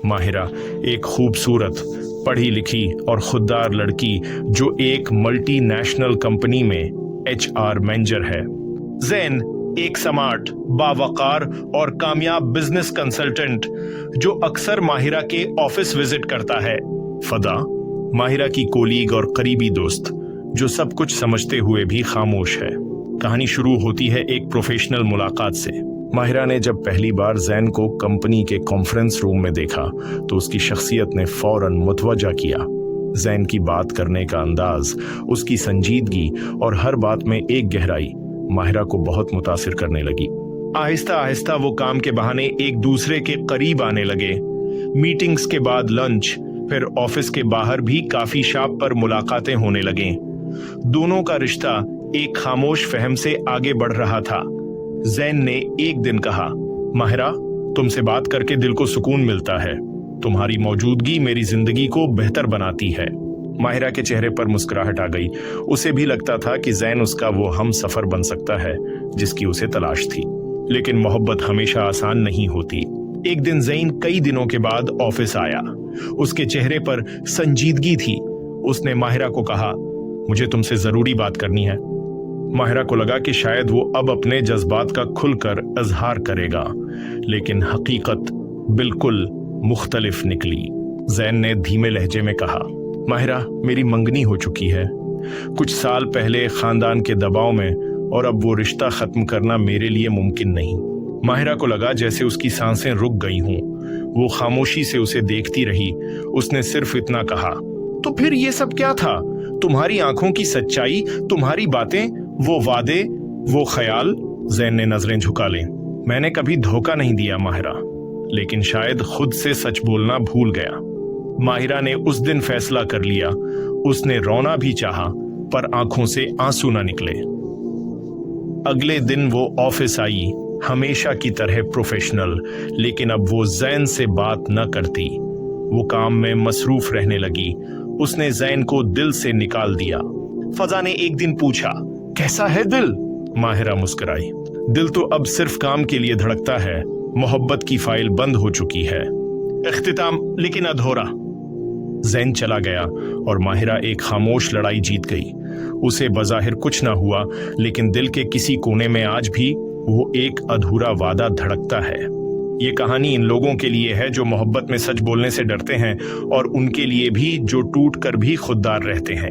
माहिरा एक खूबसूरत, पढ़ी लिखी और खुददार लड़की जो एक मल्टी नेशनल कंपनी में HR मैनेजर है। जैन एक स्मार्ट, बावकार और कामयाब बिजनेस कंसल्टेंट जो अक्सर माहिरा के ऑफिस विजिट करता है। फदा माहिरा की कोलीग और करीबी दोस्त जो सब कुछ समझते हुए भी खामोश है। कहानी शुरू होती है एक प्रोफेशनल मुलाकात से। माहिरा ने जब पहली बार जैन को कंपनी के कॉन्फ्रेंस रूम में देखा तो उसकी शख्सियत ने फौरन मुतवज्जा किया। जैन की बात करने का अंदाज, उसकी संजीदगी और हर बात में एक गहराई माहिरा को बहुत मुतासिर करने लगी। आहिस्ता आहिस्ता वो काम के बहाने एक दूसरे के करीब आने लगे। मीटिंग्स के बाद लंच, फिर ऑफिस के बाहर भी काफी शॉप पर मुलाकातें होने लगे। दोनों का रिश्ता एक खामोश फहम से आगे बढ़ रहा था। जैन ने एक दिन कहा, माहिरा, तुमसे बात करके दिल को सुकून मिलता है। तुम्हारी मौजूदगी मेरी जिंदगी को बेहतर बनाती है। माहिरा के चेहरे पर मुस्कुराहट आ गई। उसे भी लगता था कि जैन उसका वो हम सफर बन सकता है जिसकी उसे तलाश थी। लेकिन मोहब्बत हमेशा आसान नहीं होती। एक दिन जैन कई दिनों के बाद ऑफिस आया। उसके चेहरे पर संजीदगी थी। उसने माहिरा को कहा, मुझे तुमसे जरूरी बात करनी है। माहिरा को लगा कि शायद वो अब अपने जज्बात का खुलकर इजहार करेगा, लेकिन हकीकत बिल्कुल मुख्तलिफ निकली। जैन ने धीमे लहजे में कहा, माहिरा, मेरी मंगनी हो चुकी है कुछ साल पहले खानदान के दबाव में, और अब वो रिश्ता खत्म करना मेरे लिए मुमकिन नहीं। माहिरा को लगा जैसे उसकी सांसें रुक गई हों। वो खामोशी से उसे देखती रही। उसने सिर्फ इतना कहा, तो फिर ये सब क्या था? तुम्हारी आंखों की सच्चाई, तुम्हारी बातें, वो वादे, वो ख्याल। जैन ने नजरें झुका ली। मैंने कभी धोखा नहीं दिया माहिरा, लेकिन शायद खुद से सच बोलना भूल गया। माहिरा ने उस दिन फैसला कर लिया। उसने रोना भी चाहा, पर आंखों से आंसू न निकले। अगले दिन वो ऑफिस आई, हमेशा की तरह प्रोफेशनल, लेकिन अब वो जैन से बात न करती। वो काम में मसरूफ रहने लगी। उसने जैन को दिल से निकाल दिया। फजा ने एक दिन पूछा, कैसा है दिल? माहिरा मुस्कुराई, दिल तो अब सिर्फ काम के लिए धड़कता है। मोहब्बत की फाइल बंद हो चुकी है। इख्तिताम लेकिन अधूरा। जैन चला गया और माहिरा एक खामोश लड़ाई जीत गई। उसे बज़ाहिर कुछ ना हुआ, लेकिन दिल के किसी कोने में आज भी वो एक अधूरा वादा धड़कता है। ये कहानी इन लोगों के लिए है जो मोहब्बत में सच बोलने से डरते हैं, और उनके लिए भी जो टूट कर भी खुददार रहते हैं।